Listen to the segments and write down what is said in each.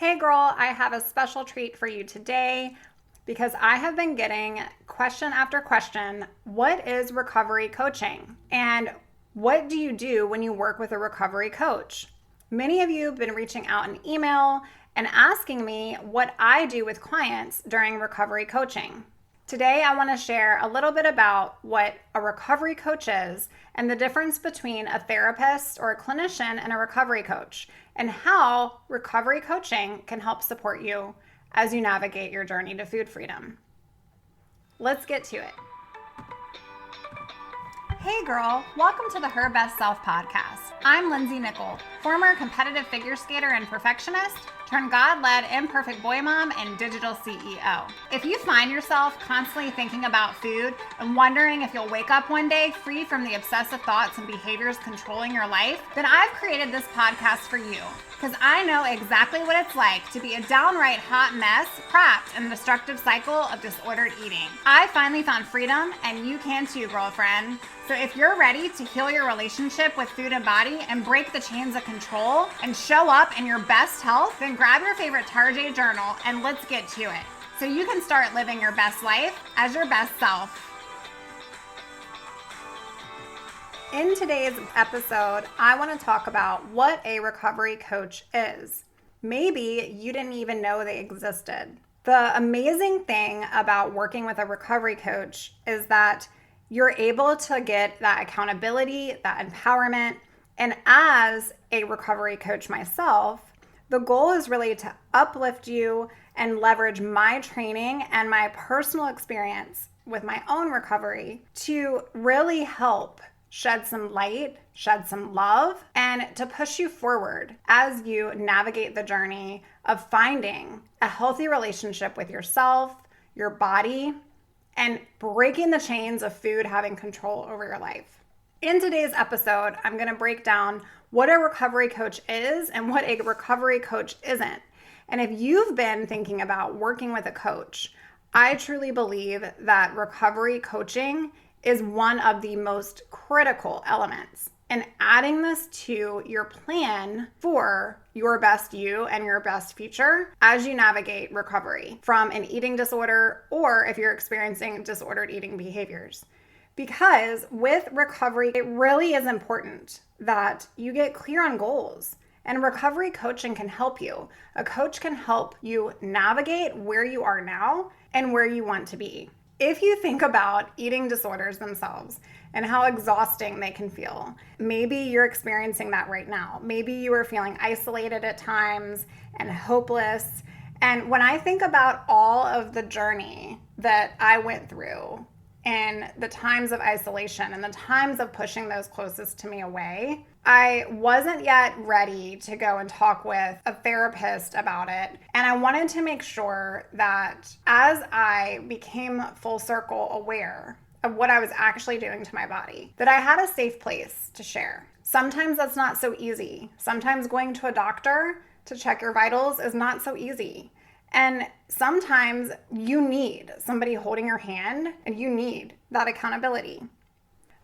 Hey girl, I have a special treat for you today because I have been getting question after question, what is recovery coaching? And what do you do when you work with a recovery coach? Many of you have been reaching out in email and asking me what I do with clients during recovery coaching. Today, I want to share a little bit about what a recovery coach is and the difference between a therapist or a clinician and a recovery coach, and how recovery coaching can help support you as you navigate your journey to food freedom. Let's get to it. Hey girl, welcome to the Her Best Self podcast. I'm Lindsey, former competitive figure skater and perfectionist, turned God-led imperfect boy mom and digital CEO. If you find yourself constantly thinking about food and wondering if you'll wake up one day free from the obsessive thoughts and behaviors controlling your life, then I've created this podcast for you because I know exactly what it's like to be a downright hot mess trapped in a destructive cycle of disordered eating. I finally found freedom, and you can too, girlfriend. So if you're ready to heal your relationship with food and body and break the chains of control and show up in your best health, then grab your favorite Tarjay journal and let's get to it so you can start living your best life as your best self. In today's episode, I want to talk about what a recovery coach is. Maybe you didn't even know they existed. The amazing thing about working with a recovery coach is that you're able to get that accountability, that empowerment. And as a recovery coach myself, the goal is really to uplift you and leverage my training and my personal experience with my own recovery to really help shed some light, shed some love, and to push you forward as you navigate the journey of finding a healthy relationship with yourself, your body, and breaking the chains of food having control over your life. In today's episode, I'm going to break down what a recovery coach is and what a recovery coach isn't. And if you've been thinking about working with a coach, I truly believe that recovery coaching is one of the most critical elements in adding this to your plan for your best you and your best future as you navigate recovery from an eating disorder, or if you're experiencing disordered eating behaviors. Because with recovery, it really is important that you get clear on goals. And recovery coaching can help you. A coach can help you navigate where you are now and where you want to be. If you think about eating disorders themselves and how exhausting they can feel, maybe you're experiencing that right now. Maybe you are feeling isolated at times and hopeless. And when I think about all of the journey that I went through and the times of isolation and the times of pushing those closest to me away, I wasn't yet ready to go and talk with a therapist about it. And I wanted to make sure that as I became full circle aware of what I was actually doing to my body, that I had a safe place to share. Sometimes that's not so easy. Sometimes going to a doctor to check your vitals is not so easy. And sometimes you need somebody holding your hand and you need that accountability.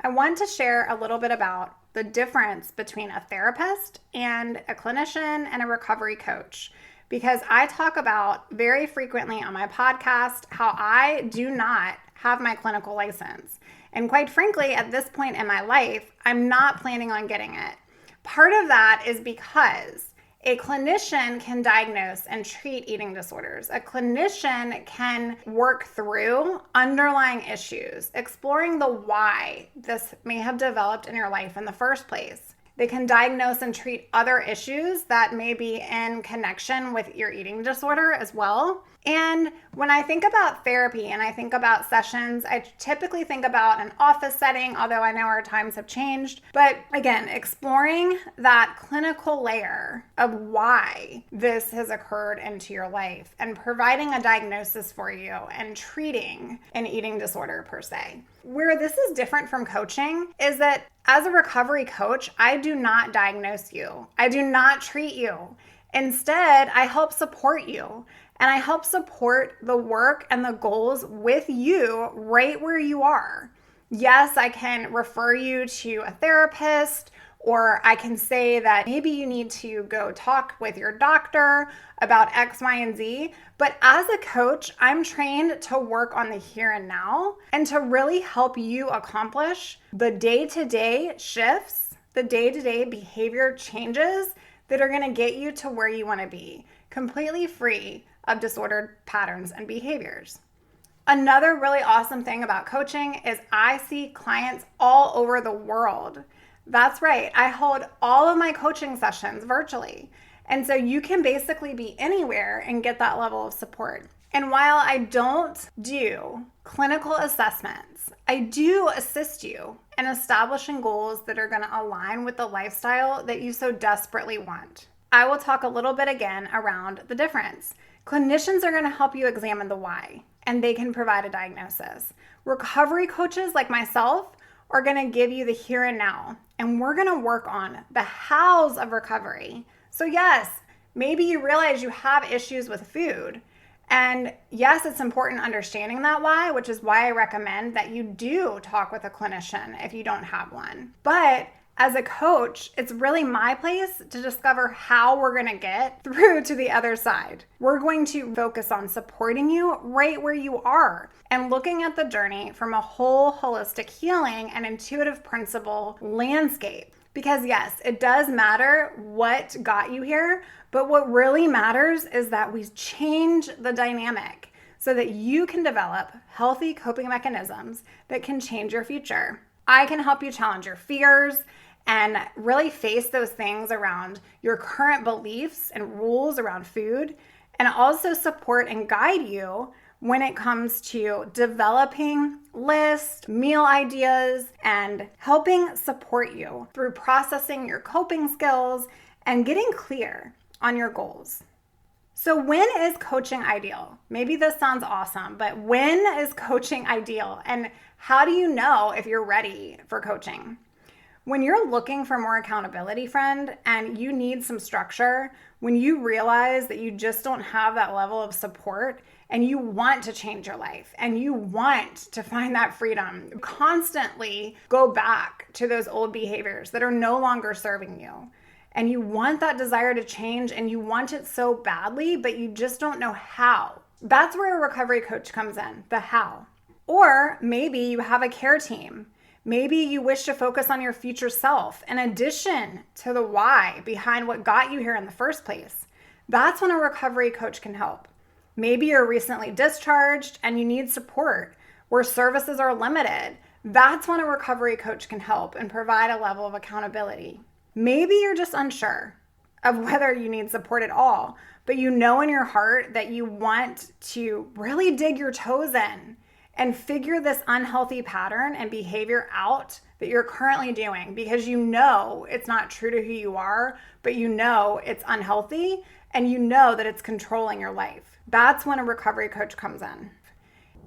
I want to share a little bit about the difference between a therapist and a clinician and a recovery coach, because I talk about very frequently on my podcast how I do not have my clinical license. And quite frankly, at this point in my life, I'm not planning on getting it. Part of that is because a clinician can diagnose and treat eating disorders. A clinician can work through underlying issues, exploring the why this may have developed in your life in the first place. They can diagnose and treat other issues that may be in connection with your eating disorder as well. And when I think about therapy and I think about sessions, I typically think about an office setting, although I know our times have changed. But again, exploring that clinical layer of why this has occurred into your life and providing a diagnosis for you and treating an eating disorder per se. Where this is different from coaching is that as a recovery coach, I do not diagnose you. I do not treat you. Instead, I help support you. And I help support the work and the goals with you right where you are. Yes, I can refer you to a therapist Or I can say that maybe you need to go talk with your doctor about X, Y, and Z. But as a coach, I'm trained to work on the here and now and to really help you accomplish the day-to-day shifts, the day-to-day behavior changes that are going to get you to where you want to be, completely free of disordered patterns and behaviors. Another really awesome thing about coaching is I see clients all over the world. That's right. I hold all of my coaching sessions virtually. And so you can basically be anywhere and get that level of support. And while I don't do clinical assessments, I do assist you in establishing goals that are going to align with the lifestyle that you so desperately want. I will talk a little bit again around the difference. Clinicians are going to help you examine the why, and they can provide a diagnosis. Recovery coaches like myself are going to give you the here and now, and we're going to work on the hows of recovery. So yes, maybe you realize you have issues with food. And yes, it's important understanding that why, which is why I recommend that you do talk with a clinician if you don't have one. But as a coach, it's really my place to discover how we're going to get through to the other side. We're going to focus on supporting you right where you are and looking at the journey from a whole holistic healing and intuitive principle landscape. Because yes, it does matter what got you here, but what really matters is that we change the dynamic so that you can develop healthy coping mechanisms that can change your future. I can help you challenge your fears and really face those things around your current beliefs and rules around food, and also support and guide you when it comes to developing lists, meal ideas, and helping support you through processing your coping skills and getting clear on your goals. So when is coaching ideal? Maybe this sounds awesome, but when is coaching ideal? And how do you know if you're ready for coaching? When you're looking for more accountability, friend, and you need some structure, when you realize that you just don't have that level of support and you want to change your life and you want to find that freedom, constantly go back to those old behaviors that are no longer serving you. And you want that desire to change and you want it so badly, but you just don't know how. That's where a recovery coach comes in, the how. Or maybe you have a care team. Maybe you wish to focus on your future self in addition to the why behind what got you here in the first place. That's when a recovery coach can help. Maybe you're recently discharged and you need support where services are limited. That's when a recovery coach can help and provide a level of accountability. Maybe you're just unsure of whether you need support at all, but you know in your heart that you want to really dig your toes in and figure this unhealthy pattern and behavior out that you're currently doing because you know it's not true to who you are, but you know it's unhealthy and you know that it's controlling your life. That's when a recovery coach comes in.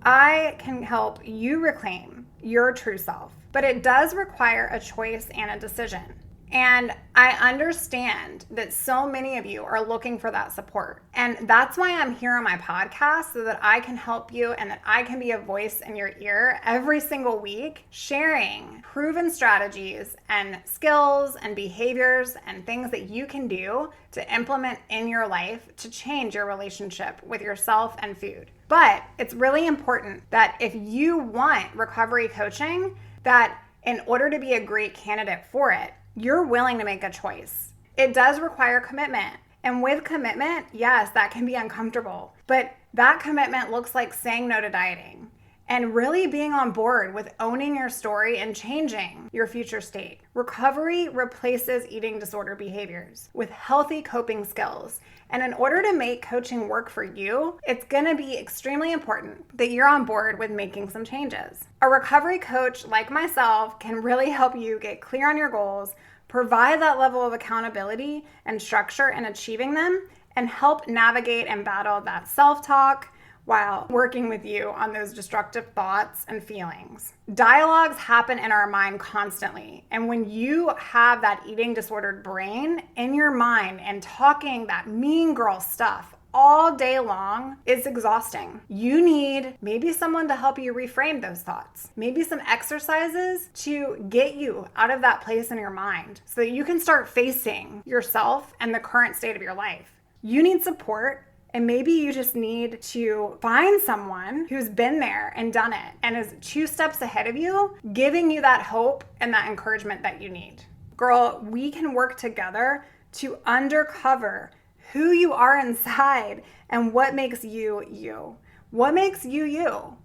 I can help you reclaim your true self, but it does require a choice and a decision. And I understand that so many of you are looking for that support. And that's why I'm here on my podcast, so that I can help you and that I can be a voice in your ear every single week, sharing proven strategies and skills and behaviors and things that you can do to implement in your life to change your relationship with yourself and food. But it's really important that if you want recovery coaching, that in order to be a great candidate for it, you're willing to make a choice. It does require commitment. And with commitment, yes, that can be uncomfortable. But that commitment looks like saying no to dieting and really being on board with owning your story and changing your future state. Recovery replaces eating disorder behaviors with healthy coping skills. And in order to make coaching work for you, it's going to be extremely important that you're on board with making some changes. A recovery coach like myself can really help you get clear on your goals, provide that level of accountability and structure in achieving them, and help navigate and battle that self-talk while working with you on those destructive thoughts and feelings. Dialogues happen in our mind constantly. And when you have that eating disordered brain in your mind and talking that mean girl stuff all day long is exhausting. You need maybe someone to help you reframe those thoughts, maybe some exercises to get you out of that place in your mind so that you can start facing yourself and the current state of your life. You need support. And maybe you just need to find someone who's been there and done it and is 2 steps ahead of you, giving you that hope and that encouragement that you need. Girl, we can work together to uncover who you are inside and what makes you you. What makes you you?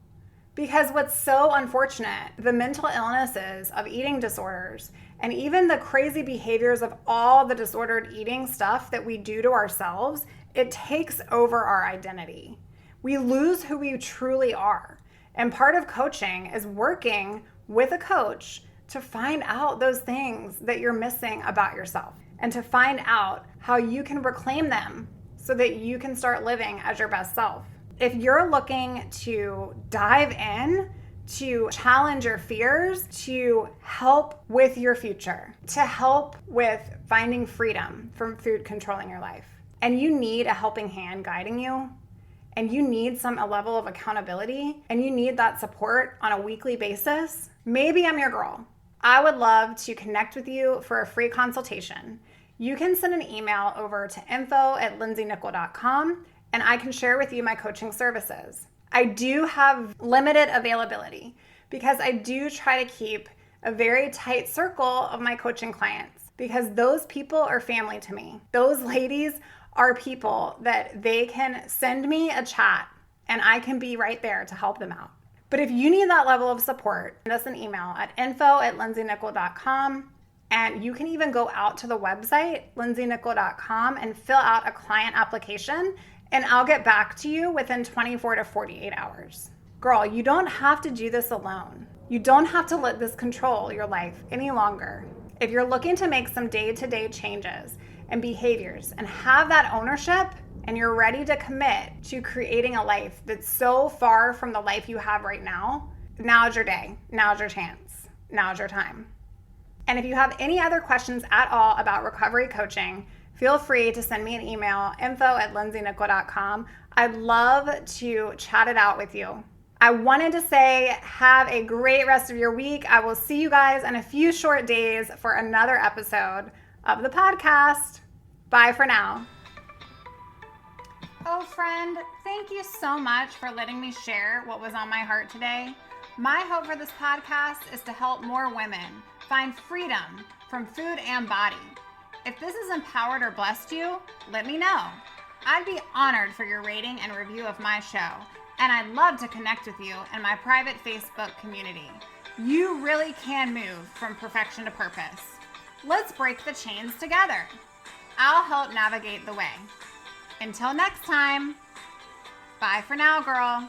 Because what's so unfortunate, the mental illnesses of eating disorders and even the crazy behaviors of all the disordered eating stuff that we do to ourselves, it takes over our identity. We lose who we truly are. And part of coaching is working with a coach to find out those things that you're missing about yourself and to find out how you can reclaim them so that you can start living as your best self. If you're looking to dive in, to challenge your fears, to help with your future, to help with finding freedom from food controlling your life, and you need a helping hand guiding you, and you need a level of accountability, and you need that support on a weekly basis, maybe I'm your girl. I would love to connect with you for a free consultation. You can send an email over to info@lindseynickel.com and I can share with you my coaching services. I do have limited availability because I do try to keep a very tight circle of my coaching clients because those people are family to me. Those ladies are people that they can send me a chat and I can be right there to help them out. But if you need that level of support, send us an email at info@lindseynickel.com. And you can even go out to the website, lindseynickel.com, and fill out a client application, and I'll get back to you within 24 to 48 hours. Girl, you don't have to do this alone. You don't have to let this control your life any longer. If you're looking to make some day-to-day changes and behaviors and have that ownership, and you're ready to commit to creating a life that's so far from the life you have right now, now's your day, now's your chance, now's your time. And if you have any other questions at all about recovery coaching, feel free to send me an email, info@lindseynickel.com. I'd love to chat it out with you. I wanted to say have a great rest of your week. I will see you guys in a few short days for another episode of the podcast. Bye for now. Oh, friend, thank you so much for letting me share what was on my heart today. My hope for this podcast is to help more women find freedom from food and body. If this has empowered or blessed you, let me know. I'd be honored for your rating and review of my show, and I'd love to connect with you in my private Facebook community. You really can move from perfection to purpose. Let's break the chains together. I'll help navigate the way. Until next time, bye for now, girl.